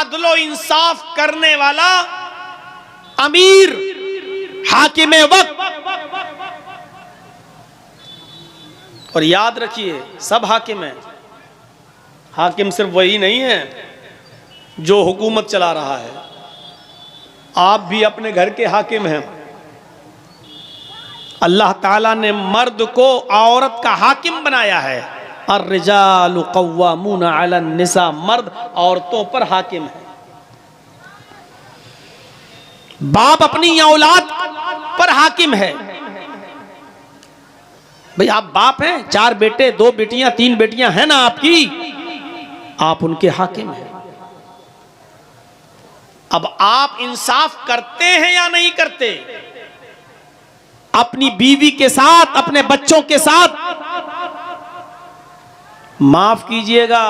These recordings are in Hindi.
अदलो इंसाफ करने वाला अमीर, हाकिम वक्त। और याद रखिए, सब हाकिम हैं। हाकिम सिर्फ वही नहीं है जो हुकूमत चला रहा है, आप भी अपने घर के हाकिम हैं। अल्लाह ताला ने मर्द को औरत का हाकिम बनाया है। अर्रिजालु कव्वामूना अलन निसा, मर्द औरतों पर हाकिम है। बाप अपनी औलाद पर हाकिम है। भाई आप बाप हैं, 4 बेटे 2 बेटियां 3 बेटियां हैं ना आपकी, आप उनके हाकिम हैं। अब आप इंसाफ करते हैं या नहीं करते? अपनी बीवी के साथ, अपने बच्चों के साथ? माफ कीजिएगा,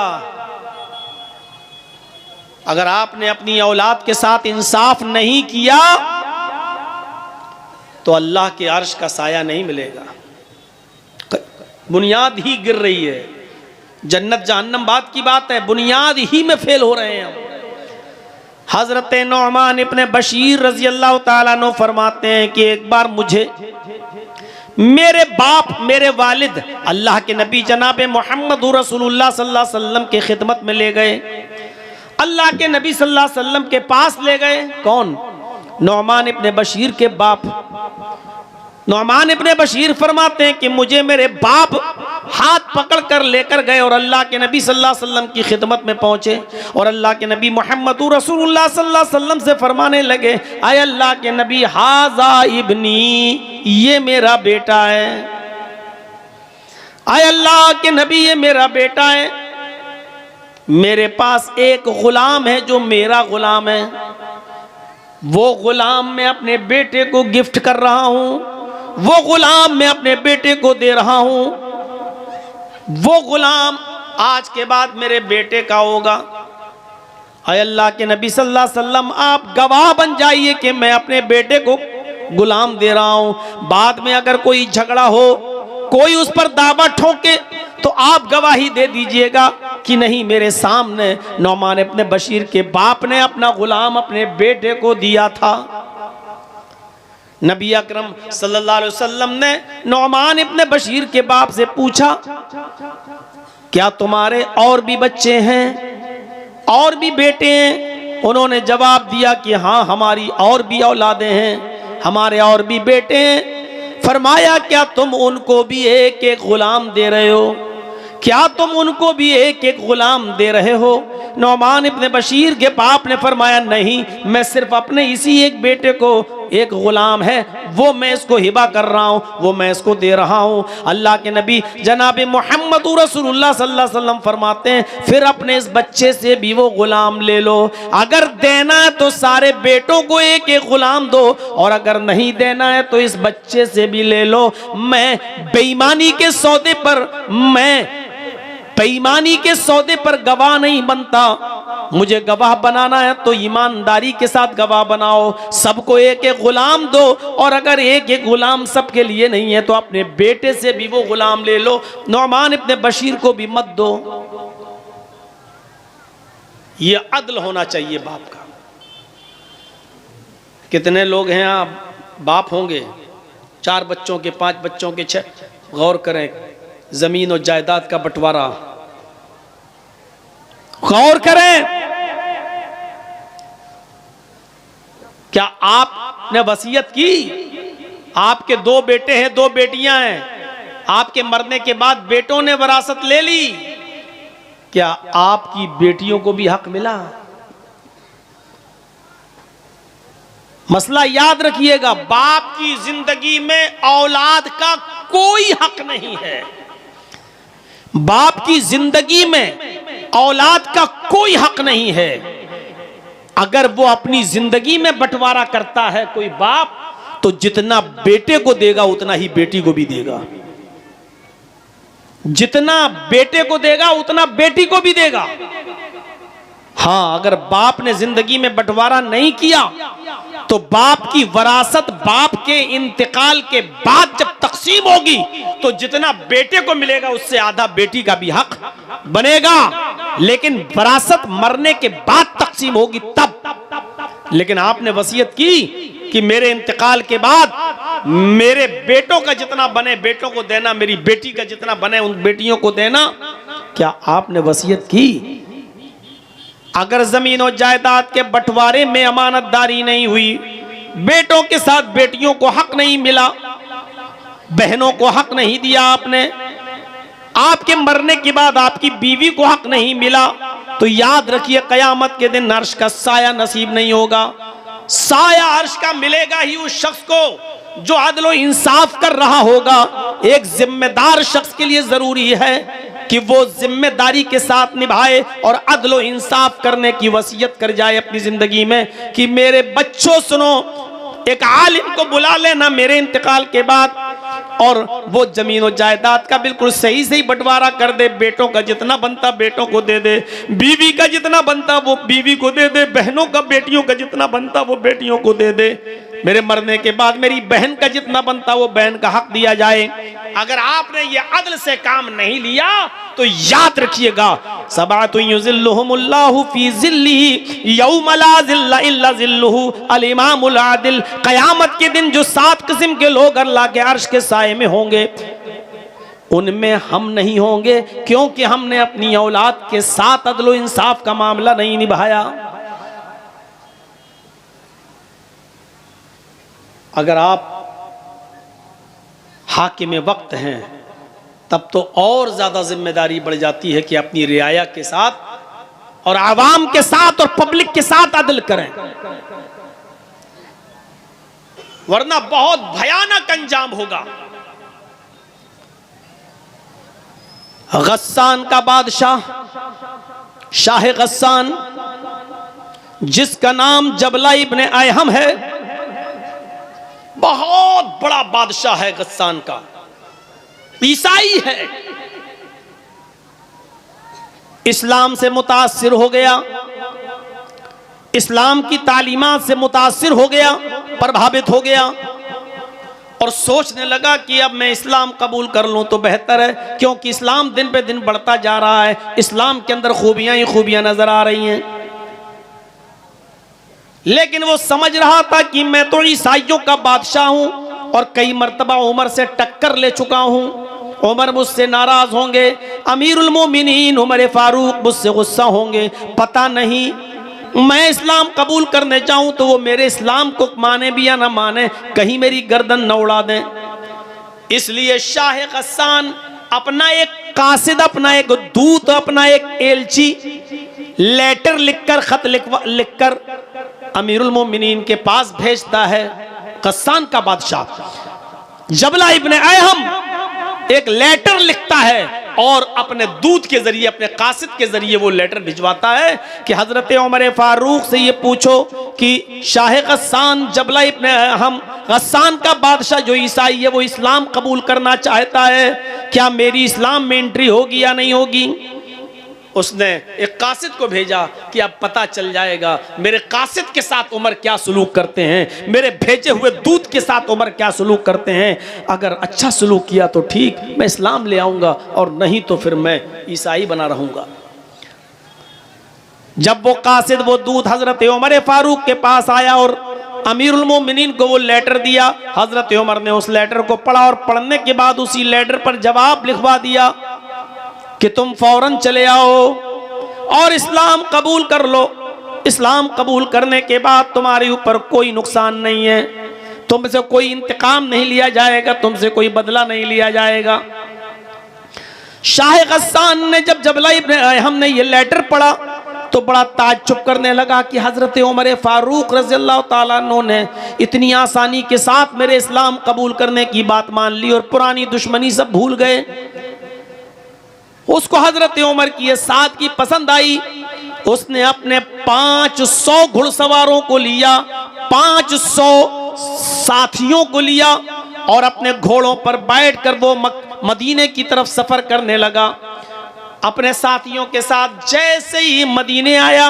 अगर आपने अपनी औलाद के साथ इंसाफ नहीं किया तो अल्लाह के अर्श का साया नहीं मिलेगा। बुनियाद ही गिर रही है। जन्नत जहन्नम बात की बात है, बुनियाद ही में फेल हो रहे हैं। हजरत नौमान इब्ने बशीर रजी अल्लाह ताला अन्हु फरमाते हैं कि एक बार मुझे मेरे बाप, मेरे वालिद अल्लाह के नबी जनाब मोहम्मद रसूलुल्लाह सल्लल्लाहु अलैहि वसल्लम के खिदमत में ले गए। अल्लाह के नबी सल्लल्लाहु अलैहि वसल्लम के पास ले गए। कौन? नौमान इब्ने बशीर के बाप। नौमान इब्ने बशीर फरमाते हैं कि मुझे मेरे बाप हाथ पकड़ कर लेकर गए और अल्लाह के नबी सल्लल्लाहु अलैहि वसल्लम की खिदमत में पहुंचे और अल्लाह के नबी मोहम्मद रसूलुल्लाह सल्लल्लाहु अलैहि वसल्लम से फरमाने लगे, आय अल्लाह के नबी, हाजा इब्नी, ये मेरा बेटा है। आय अल्लाह के नबी, ये मेरा बेटा है। मेरे पास एक गुलाम है जो मेरा गुलाम है, वो गुलाम मैं अपने बेटे को गिफ्ट कर रहा हूं, वो गुलाम मैं अपने बेटे को दे रहा हूं, वो गुलाम आज के बाद मेरे बेटे का होगा। आय अल्लाह के नबी सल्लल्लाहु अलैहि वसल्लम, आप गवाह बन जाइए कि मैं अपने बेटे को गुलाम दे रहा हूं। बाद में अगर कोई झगड़ा हो, कोई उस पर दावा ठोके, तो आप गवाही दे दीजिएगा कि नहीं, मेरे सामने नौमान इब्ने बशीर के बाप ने अपना गुलाम अपने बेटे को दिया था। नबी अकरम सल्लल्लाहु अलैहि वसल्लम ने नौमान इब्ने बशीर के बाप से पूछा, क्या तुम्हारे और भी बच्चे हैं, और भी बेटे हैं? उन्होंने जवाब दिया कि हाँ, हमारी और भी औलादें हैं, हमारे और भी बेटे हैं। फरमाया, क्या तुम उनको भी एक एक गुलाम दे रहे हो? क्या तुम उनको भी एक एक गुलाम दे रहे हो? नौमान इब्ने बशीर के बाप ने फरमाया, नहीं, मैं सिर्फ अपने इसी एक बेटे को, एक गुलाम है वो मैं इसको हिबा कर रहा हूँ, वो मैं इसको दे रहा हूँ। अल्लाह के नबी जनाब मोहम्मद रसूलुल्लाह सल्लल्लाहु अलैहि वसल्लम फरमाते हैं, फिर अपने इस बच्चे से भी वो गुलाम ले लो। अगर देना है तो सारे बेटों को एक एक गुलाम दो, और अगर नहीं देना है तो इस बच्चे से भी ले लो। मैं बेईमानी के सौदे पर गवाह नहीं बनता, मुझे गवाह बनाना है तो ईमानदारी के साथ गवाह बनाओ। सबको एक एक गुलाम दो, और अगर एक एक गुलाम सबके लिए नहीं है तो अपने बेटे से भी वो गुलाम ले लो, नौमान इब्ने बशीर को भी मत दो। ये अदल होना चाहिए बाप का। कितने लोग हैं आप बाप होंगे, 4 बच्चों के, 5 बच्चों के, 6। गौर करें, जमीन और जायदाद का बंटवारा, गौर करें। क्या आपने वसीयत की? आपके 2 बेटे हैं, 2 बेटियां हैं, आपके मरने के बाद बेटों ने वरासत ले ली, क्या आपकी बेटियों को भी हक मिला? मसला याद रखिएगा, बाप की जिंदगी में औलाद का कोई हक नहीं है। बाप की जिंदगी में औलाद का कोई हक नहीं है। अगर वो अपनी जिंदगी में बंटवारा करता है कोई बाप, तो जितना बेटे को देगा उतना ही बेटी को भी देगा, जितना बेटे को देगा उतना बेटी को भी देगा। हाँ, अगर बाप ने जिंदगी में बंटवारा नहीं किया तो बाप की वरासत बाप के इंतकाल के बाद जब तकसीम होगी तो जितना बेटे को मिलेगा उससे आधा बेटी का भी हक बनेगा, लेकिन विरासत मरने के बाद तकसीम होगी तब। लेकिन आपने वसीयत की कि मेरे इंतकाल के बाद मेरे बेटों का जितना बने बेटों को देना, मेरी बेटी का जितना बने उन बेटियों को देना। क्या आपने वसीयत की? अगर जमीन और जायदाद के बंटवारे में अमानतदारी नहीं हुई, बेटों के साथ बेटियों को हक नहीं मिला, बहनों को हक नहीं दिया आपने, आपके मरने के बाद आपकी बीवी को हक नहीं मिला, तो याद रखिए कयामत के दिन अर्श का साया नसीब नहीं होगा। साया अर्श का मिलेगा ही उस शख्स को जो अदल और इंसाफ कर रहा होगा। एक जिम्मेदार शख्स के लिए जरूरी है कि वो जिम्मेदारी के साथ निभाए और अदल और इंसाफ करने की वसीयत कर जाए अपनी जिंदगी में कि मेरे बच्चों सुनो, एक आलिम को बुला लेना मेरे इंतकाल के बाद और वो जमीन और जायदाद का बिल्कुल सही सही बंटवारा कर दे। बेटों का जितना बनता बेटों को दे दे, बीवी का जितना बनता वो बीवी को दे दे, बहनों का बेटियों का जितना बनता वो बेटियों को दे दे। मेरे मरने के बाद मेरी बहन का जितना बनता वो बहन का हक दिया जाए। अगर आपने ये अदल से काम नहीं लिया तो याद रखिएगा, सबातुन युज़िल्लुहुमुल्लाहु फी ज़िल्लिही यौम ला ज़िल्ला इल्ला ज़िल्लुहु, अल इमामुल आदिल। कयामत के दिन जो 7 किस्म के लोग अल्लाह के अर्श के साए में होंगे उनमें हम नहीं होंगे, क्योंकि हमने अपनी औलाद के साथ अदल इंसाफ का मामला नहीं निभाया। अगर आप हाकिम वक्त हैं तब तो और ज्यादा जिम्मेदारी बढ़ जाती है कि अपनी रियाया के साथ और आवाम के साथ और पब्लिक के साथ अदल करें, वरना बहुत भयानक अंजाम होगा। गस्सान का बादशाह शाह गस्सान, जिसका नाम जबला इब्ने अयहम है, बहुत बड़ा बादशाह है गस्सान का, ईसाई है, इस्लाम से मुतासिर हो गया, इस्लाम की तालीमात से मुतासिर हो गया, प्रभावित हो गया और सोचने लगा कि अब मैं इस्लाम कबूल कर लूं तो बेहतर है, क्योंकि इस्लाम दिन पे दिन बढ़ता जा रहा है, इस्लाम के अंदर खूबियां ही खूबियां नजर आ रही हैं। लेकिन वो समझ रहा था कि मैं तो ईसाइयों का बादशाह हूं और कई मर्तबा उमर से टक्कर ले चुका हूं, उमर मुझसे नाराज होंगे, अमीरुल मोमिनीन उमर फारूक मुझसे गुस्सा होंगे, पता नहीं मैं इस्लाम कबूल करने चाहूं तो वो मेरे इस्लाम को माने भी या ना माने, कहीं मेरी गर्दन न उड़ा दें। इसलिए शाह गस्सान अपना एक कासिद, अपना एक दूत, अपना एक एलची लेटर लिखकर, खत लिखकर अमीरुल मोमिनीन के पास भेजता है। गस्सान का बादशाह जबला इब्ने अयहम एक लेटर लिखता है और अपने दूत के जरिए, अपने कासिद के जरिए वो लेटर भिजवाता है कि हजरत उमर फारूक से ये पूछो कि शाह गस्सान जबला इब्ने अयहम, गस्सान का बादशाह जो ईसाई है वो इस्लाम कबूल करना चाहता है, क्या मेरी इस्लाम में एंट्री होगी या नहीं होगी। उसने एक कासिद को भेजा कि अब पता चल जाएगा मेरे कासिद के साथ उमर क्या सलूक करते हैं, मेरे भेजे हुए दूत के साथ उमर क्या सलूक करते हैं। अगर अच्छा सलूक किया तो ठीक, मैं इस्लाम ले आऊंगा, और नहीं तो फिर मैं ईसाई बना रहूंगा। जब वो कासिद, वो दूत हजरत उमर फारूक के पास आया और अमीरुल मोमिनीन को वो लेटर दिया, हजरत उमर ने उस लेटर को पढ़ा और पढ़ने के बाद उसी लेटर पर जवाब लिखवा दिया कि तुम फौरन चले आओ और इस्लाम कबूल कर लो। इस्लाम कबूल करने के बाद तुम्हारे ऊपर कोई नुकसान नहीं है, तुमसे कोई इंतकाम नहीं लिया जाएगा, तुमसे कोई बदला नहीं लिया जाएगा। शाह गस्सान ने जब जबला इब्ने अयहम ने ये लेटर पढ़ा तो बड़ा ताज्जुब करने लगा कि हजरत उमर फारूक रज़ियल्लाहु ताला अन्हु ने इतनी आसानी के साथ मेरे इस्लाम कबूल करने की बात मान ली और पुरानी दुश्मनी सब भूल गए। उसको हजरत उमर की ये सादगी पसंद आई। उसने अपने 500 घुड़सवारों को लिया, 500 साथियों को लिया और अपने घोड़ों पर बैठकर वो मदीने की तरफ सफर करने लगा। अपने साथियों के साथ जैसे ही मदीने आया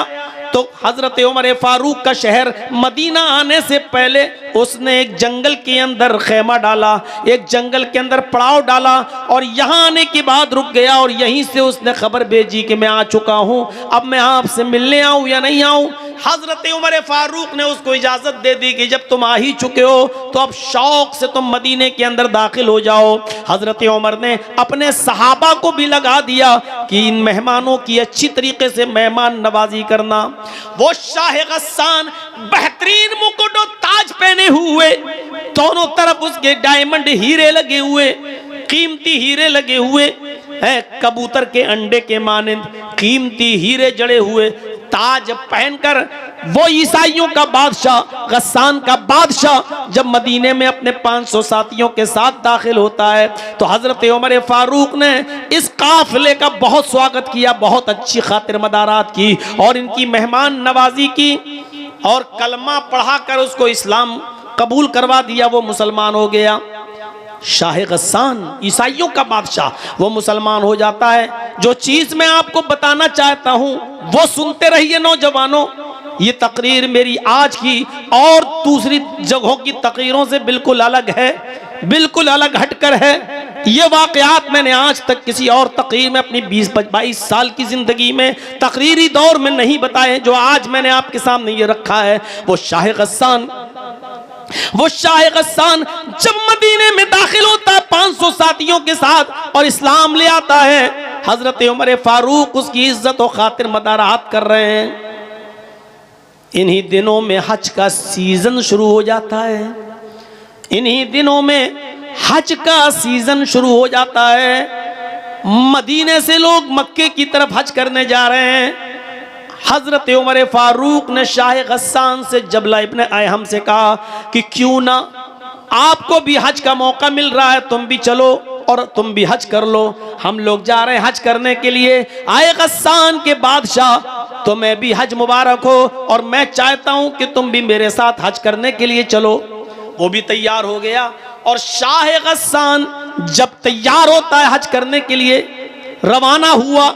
तो हजरत उमर फारूक का शहर मदीना आने से पहले उसने एक जंगल के अंदर खेमा डाला, एक जंगल के अंदर पड़ाव डाला और यहाँ आने के बाद रुक गया और यहीं से उसने खबर भेजी कि मैं आ चुका हूँ, अब मैं आपसे मिलने आऊँ या नहीं आऊँ। हजरत उमर फारूक ने उसको इजाजत दे दी कि जब तुम आ ही चुके हो तो अब शौक से तुम मदीने के अंदर दाखिल हो जाओ। हजरत उमर ने अपने सहाबा को भी लगा दिया कि इन मेहमानों की अच्छी तरीके से मेहमान नवाजी करना। वो शाह गस्सान बेहतरीन मुकुट और ताज पहने हुए, दोनों तरफ उसके डायमंड हीरे लगे हुए, कीमती हीरे लगे हुए हैं, कबूतर के अंडे के मानिंद कीमती हीरे जड़े हुए ताज पहनकर वो ईसाइयों का बादशाह, गस्सान का बादशाह जब मदीने में अपने 500 साथियों के साथ दाखिल होता है तो हजरत उमर फारूक ने इस काफिले का बहुत स्वागत किया, बहुत अच्छी खातिर मदारात की और इनकी मेहमान नवाजी की और कलमा पढ़ाकर उसको इस्लाम कबूल करवा दिया, वो मुसलमान हो गया। शाह गस्सान ईसाइयों का बादशाह, वो मुसलमान हो जाता है। जो चीज मैं आपको बताना चाहता हूं वो सुनते रहिए नौजवानों। ये तकरीर मेरी आज की और दूसरी जगहों की तकरीरों से बिल्कुल अलग है, बिल्कुल अलग हटकर है। ये वाकयात मैंने आज तक किसी और तकरीर में अपनी 20-22 साल की जिंदगी में तकरीरी दौर में नहीं बताए। जो आज मैंने आपके सामने ये रखा है वो शाह गस्सान जब मदीने में दाखिल होता है 500 साथियों के साथ और इस्लाम ले आता है, हजरत उमर फारूक उसकी इज्जत और खातिर मदारात कर रहे हैं। इन्हीं दिनों में हज का सीजन शुरू हो जाता है, इन्हीं दिनों में हज का सीजन शुरू हो जाता है। मदीने से लोग मक्के की तरफ हज करने जा रहे हैं। हजरत उमर फारूक ने शाह गस्सान से जबला इब्न अयहम से कहा कि क्यों ना आपको भी हज का मौका मिल रहा है, तुम भी चलो और तुम भी हज कर लो। हम लोग जा रहे हैं हज करने के लिए, आए गस्सान के बादशाह, तुम्हें भी हज मुबारक हो और मैं चाहता हूं कि तुम भी मेरे साथ हज करने के लिए चलो। वो भी तैयार हो गया और शाह गस्सान जब तैयार होता है हज करने के लिए रवाना हुआ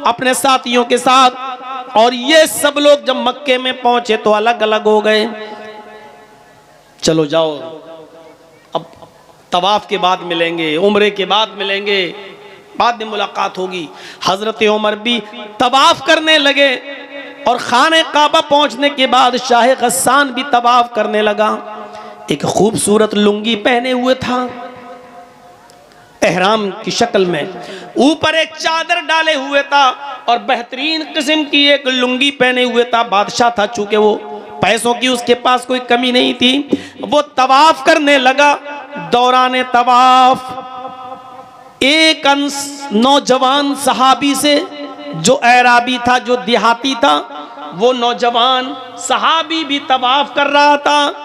अपने साथियों के साथ। और ये सब लोग जब मक्के में पहुंचे तो अलग अलग हो गए। चलो जाओ, अब तवाफ के बाद मिलेंगे, उम्रे के बाद मिलेंगे, बाद में मुलाकात होगी। हजरत उमर भी तवाफ करने लगे और खाने काबा पहुंचने के बाद शाह गस्सान भी तवाफ करने लगा। एक खूबसूरत लुंगी पहने हुए था एहराम की शक्ल में, ऊपर एक चादर डाले हुए था और बेहतरीन किस्म की एक लुंगी पहने हुए था। बादशाह था, चूंकि वो पैसों की उसके पास कोई कमी नहीं थी। वो तवाफ करने लगा। दौरान तवाफ एक नौजवान सहाबी से, जो एराबी था, जो देहाती था, वो नौजवान सहाबी भी तवाफ कर रहा था।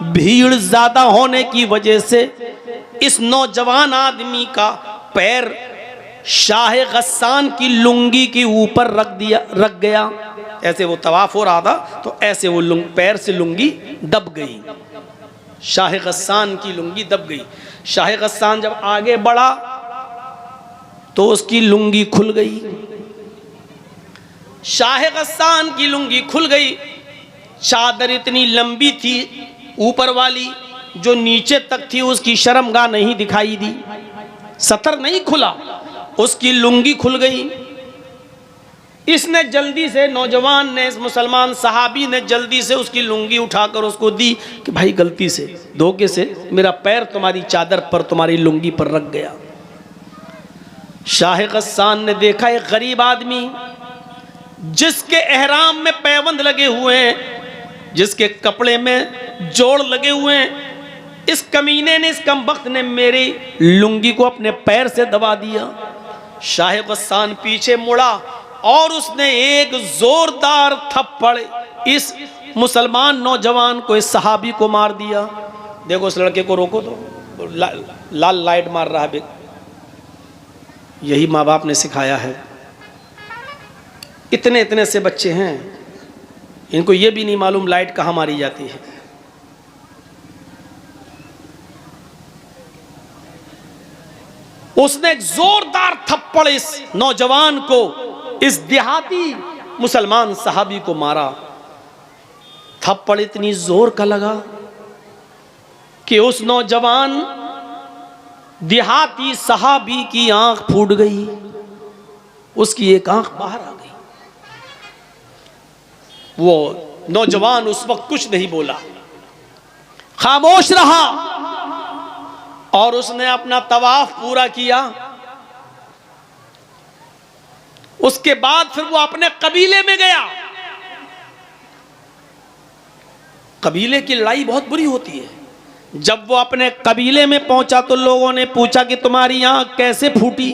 भीड़ ज्यादा होने की वजह से इस नौजवान आदमी का पैर शाह गस्सान की लुंगी के ऊपर रख गया। ऐसे वो तवाफ हो रहा था तो ऐसे वो पैर से लुंगी दब गई, शाह गस्सान की लुंगी दब गई। शाह गस्सान जब आगे बढ़ा तो उसकी लुंगी खुल गई। शाह गस्सान की लुंगी खुल गई। चादर इतनी लंबी थी ऊपर वाली, जो नीचे तक थी उसकी शर्मगाह नहीं दिखाई दी, सतर नहीं खुला, उसकी लुंगी खुल गई। इसने जल्दी से, नौजवान ने, इस मुसलमान सहाबी ने जल्दी से उसकी लुंगी उठाकर उसको दी कि भाई गलती से, धोखे से मेरा पैर तुम्हारी चादर पर, तुम्हारी लुंगी पर रख गया। शाह गस्सान ने देखा एक गरीब आदमी जिसके एहराम में पैबंद लगे हुए हैं, जिसके कपड़े में जोड़ लगे हुए हैं, इस कमीने ने, इस कमबख्त ने मेरी लुंगी को अपने पैर से दबा दिया। शाह गस्सान पीछे मुड़ा और उसने एक जोरदार थप्पड़ इस मुसलमान नौजवान को, इस सहाबी को मार दिया। देखो उस लड़के को रोको तो लाल लाइट मार रहा है। यही माँ बाप ने सिखाया है। इतने इतने से बच्चे हैं, इनको ये भी नहीं मालूम लाइट कहाँ मारी जाती है। उसने एक जोरदार थप्पड़ इस नौजवान को, इस देहाती मुसलमान सहाबी को मारा। थप्पड़ इतनी जोर का लगा कि उस नौजवान देहाती सहाबी की आंख फूट गई, उसकी एक आंख बाहर आ गई। वो नौजवान उस वक्त कुछ नहीं बोला, खामोश रहा और उसने अपना तवाफ पूरा किया। उसके बाद फिर वो अपने कबीले में गया। कबीले की लड़ाई बहुत बुरी होती है। जब वो अपने कबीले में पहुंचा तो लोगों ने पूछा कि तुम्हारी आंख कैसे फूटी।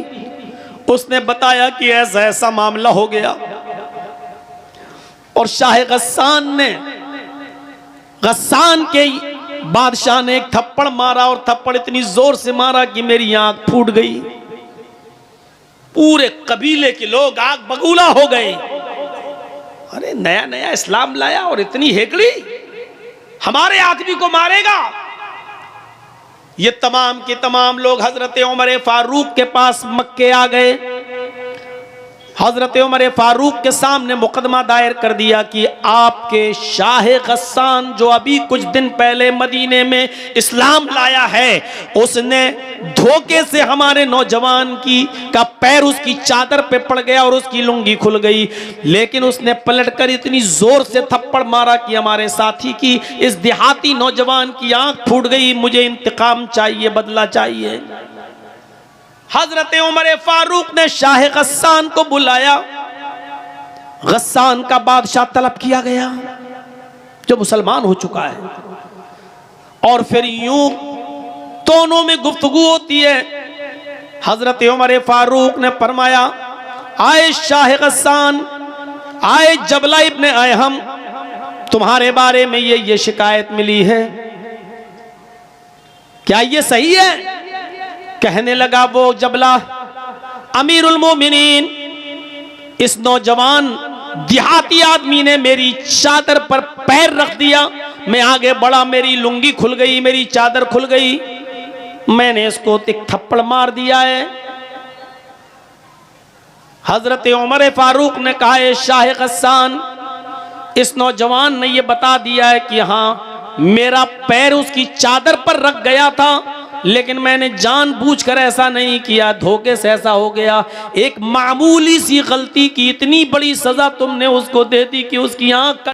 उसने बताया कि ऐसा ऐसा मामला हो गया और शाह गस्सान के बादशाह ने एक थप्पड़ मारा और थप्पड़ इतनी जोर से मारा कि मेरी आंख फूट गई। पूरे कबीले के लोग आग बगूला हो गए। अरे नया नया इस्लाम लाया और इतनी हेकड़ी, हमारे आदमी को मारेगा। ये तमाम के तमाम लोग हजरत उमर फारूक के पास मक्के आ गए। हजरत उमर फारूक के सामने मुकदमा दायर कर दिया कि आपके शाह गस्सान जो अभी कुछ दिन पहले मदीने में इस्लाम लाया है, उसने धोखे से हमारे नौजवान का पैर उसकी चादर पे पड़ गया और उसकी लुंगी खुल गई। लेकिन उसने पलटकर इतनी जोर से थप्पड़ मारा कि हमारे साथी की, इस देहाती नौजवान की आंख फूट गई। मुझे इंतकाम चाहिए, बदला चाहिए। हजरत उमर फारूक ने शाह गस्सान को बुलाया। गस्सान का बादशाह तलब किया गया जो मुसलमान हो चुका है, और फिर यूं दोनों में गुफ्तगू होती है। हजरत उमर फारूक ने फरमाया, आए शाह गस्सान, आए जबला इब्ने अहम, तुम्हारे बारे में ये शिकायत मिली है, क्या ये सही है? कहने लगा वो जबला, अमीरुल मोमिनीन, इस नौजवान देहाती आदमी ने मेरी चादर पर पैर रख दिया। मैं आगे बढ़ा, मेरी लुंगी खुल गई, मेरी चादर खुल गई। मैंने इसको एक थप्पड़ मार दिया है। हजरत उमर फारूक ने कहा, शाह गस्सान, इस नौजवान ने यह बता दिया है कि हाँ, मेरा पैर उसकी चादर पर रख गया था, लेकिन मैंने जानबूझकर ऐसा नहीं किया, धोखे से ऐसा हो गया। एक मामूली सी गलती की इतनी बड़ी सजा तुमने उसको दे दी कि उसकी आंख